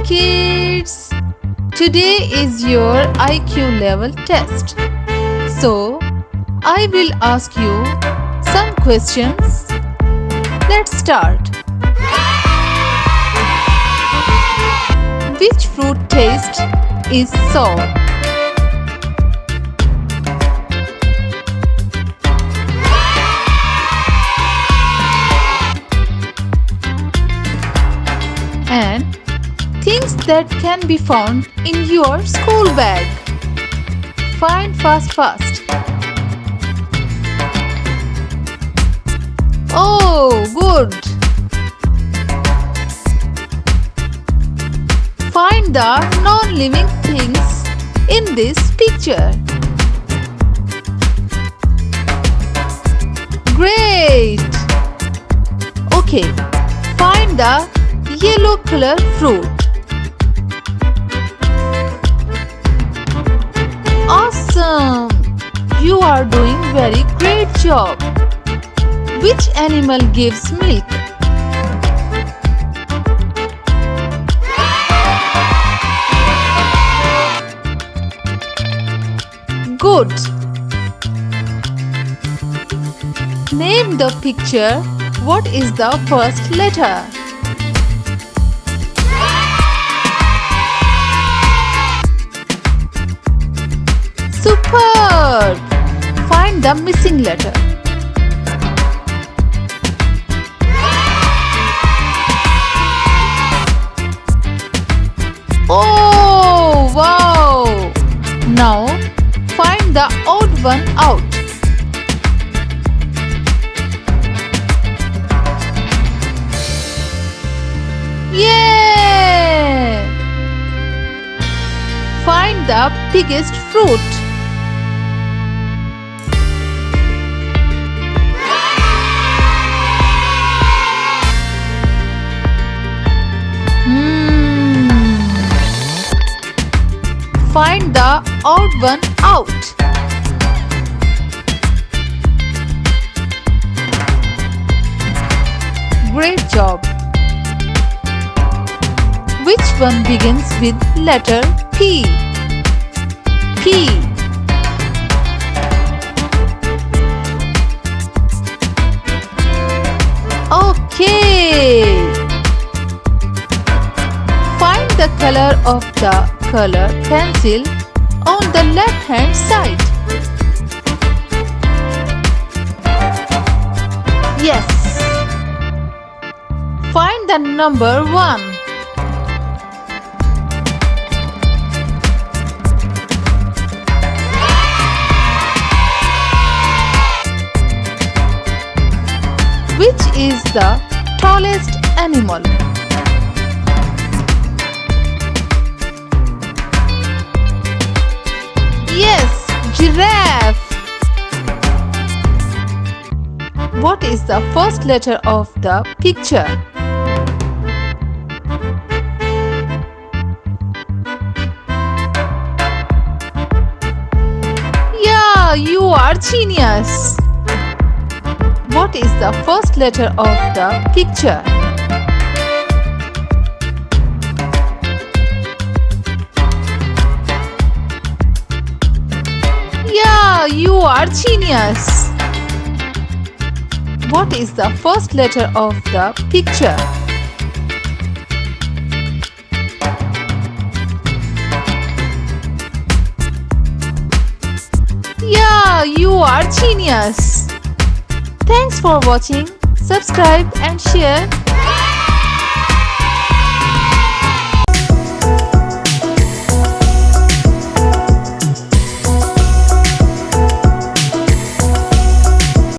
kids! Today is your IQ level test. So, I will ask you some questions. Let's start. Which fruit taste is sour? And things that can be found in your school bag. Find fast. Oh, good. Find the non-living things in this picture. Great. Okay, find the yellow color fruit. Awesome! You are doing very great job. Which animal gives milk? Good. Name the picture. What is the first letter? Superb! Find the missing letter. Oh, wow! Now, find the odd one out. Yeah! Find the biggest fruit. Find the odd one out. Great job. Which one begins with letter P? P. Okay. Find the color of the color pencil on the left hand side. Yes. Find the number 1. Which is the tallest animal? Yes, giraffe. What is the first letter of the picture? Yeah, you are genius. What is the first letter of the picture? Yeah, you are genius. What is the first letter of the picture? Yeah, you are genius. Thanks for watching. Subscribe and share.